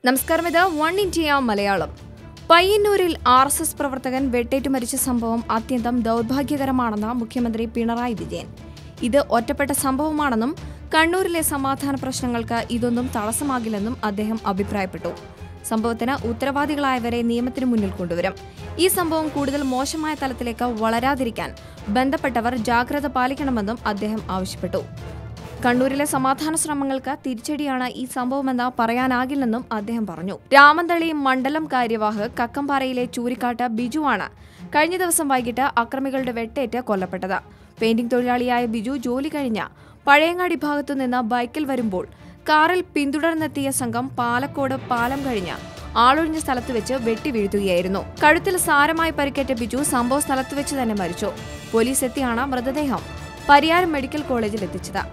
നമസ്കാരം, ഇത് one India Malayalam. പയ്യന്നൂരിൽ RSS പ്രവർത്തകൻ വെട്ടേറ്റു മരിച്ച സംഭവം അത്യന്തം ദൗർഭാഗ്യകരമാണെന്ന് മുഖ്യമന്ത്രി പിണറായി വിജയൻ. ഇത് ഒറ്റപ്പെട്ട സംഭവമാണെന്നും കണ്ണൂരിലെ സമാധാന പ്രശ്നങ്ങൾക്ക് ഇതൊന്നും തടസ്സമാകില്ലെന്നും അദ്ദേഹം അഭിപ്രായപ്പെട്ടു. സംഭവത്തിന് ഉത്തരവാദികളായവരെ നിയമത്തിനു മുന്നിൽ കൊണ്ടുവരും. ഈ സംഭവം കൂടുതൽ മോശമായ തലത്തിലേക്ക് വളരാതിരിക്കാൻ ബന്ധപ്പെട്ടവർ ജാഗ്രത പാലിക്കണമെന്നും അദ്ദേഹം ആവശ്യപ്പെട്ടു. കണ്ണൂരിലെ സമാധാന ശ്രമങ്ങൾക്ക് തിരിച്ചടിയാണ് ഈ സംഭവമെന്ന് പറയാനാകില്ലെന്നും അദ്ദേഹം പറഞ്ഞു. രാമന്തളി മണ്ഡലം കാര്യവാഹ് കക്കമ്പാറയിലെ ചൂരിക്കാട്ട് ബിജുവാണ് കഴിഞ്ഞ ദിവസം വൈകിട്ട് അക്രമികളുടെ വെട്ടേറ്റ് കൊല്ലപ്പെട്ടത്. പെയിന്റിംഗ് തൊഴിലാളിയായ ബിജു ജോലി കഴിഞ്ഞ് പഴയങ്ങാടി ഭാഗത്തുനിന്ന് ബൈക്കിൽ വരുമ്പോൾ കാറിൽ പിന്തുടർന്നെത്തിയ സംഘം പാലക്കോട് പാലം കഴിഞ്ഞ് ആളൊഴിഞ്ഞ സ്ഥലത്ത് വെച്ച് വെട്ടിവീഴ്ത്തുകയായിരുന്നു. കഴുത്തിൽ സാരമായി പരിക്കേറ്റ ബിജു സംഭവ സ്ഥലത്ത് വെച്ച് തന്നെ മരിച്ചു. പോലീസ് എത്തിയാണ് മൃതദേഹം പരിയാരം മെഡിക്കൽ കോളേജിൽ എത്തിച്ചത്.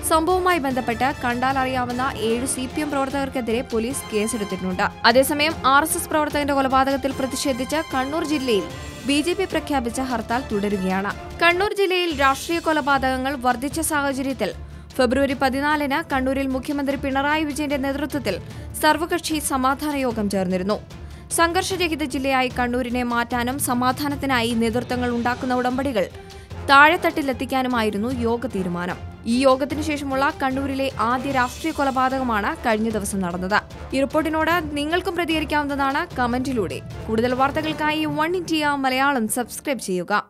സംഭവവുമായി ബന്ധപ്പെട്ട് കണ്ടാലറിയാവുന്ന 7 CPM പ്രവർത്തകർക്കെതിരെ പോലീസ് കേസെടുത്തിട്ടുണ്ട്. അതേസമയം RSS പ്രവർത്തകന്റെ കൊലപാതകത്തിൽ പ്രതിഷേധിച്ച് കണ്ണൂർ ജില്ലയിൽ BJP പ്രഖ്യാപിച്ച ഹർത്താൽ തുടരുകയാണ്. കണ്ണൂർ ജില്ലയിൽ രാഷ്ട്രീയ കൊലപാതകങ്ങൾ വർദ്ധിച്ച സാഹചര്യത്തിൽ ഫെബ്രുവരി 14-ന് കണ്ണൂരിൽ മുഖ്യമന്ത്രി പിണറായി വിജയന്റെ നേതൃത്വത്തിൽ സർവകക്ഷി സമാധാന യോഗം ചേർന്നിരുന്നു. സംഘർഷരഹിത ജില്ലയായി കണ്ണൂരിനെ മാറ്റാനും സമാധാനത്തിനായി നേതൃത്വങ്ങൾ ഉണ്ടാക്കുന്ന ഉടമ്പടികൾ താഴെത്തട്ടിലെത്തിക്കാനുമായിരുന്നു യോഗ തീരുമാനം. ഈ യോഗത്തിനു ശേഷമുള്ള കണ്ണൂരിലെ ആദ്യ രാഷ്ട്രീയ കൊലപാതകമാണ് കഴിഞ്ഞ ദിവസം നടന്നത്. ഈ റിപ്പോർട്ടിനോട് നിങ്ങൾക്കും പ്രതികരിക്കാവുന്നതാണ് കമന്റിലൂടെ. കൂടുതൽ വാർത്തകൾക്കായി വൺ ഇന്ത്യ മലയാളം സബ്സ്ക്രൈബ് ചെയ്യുക.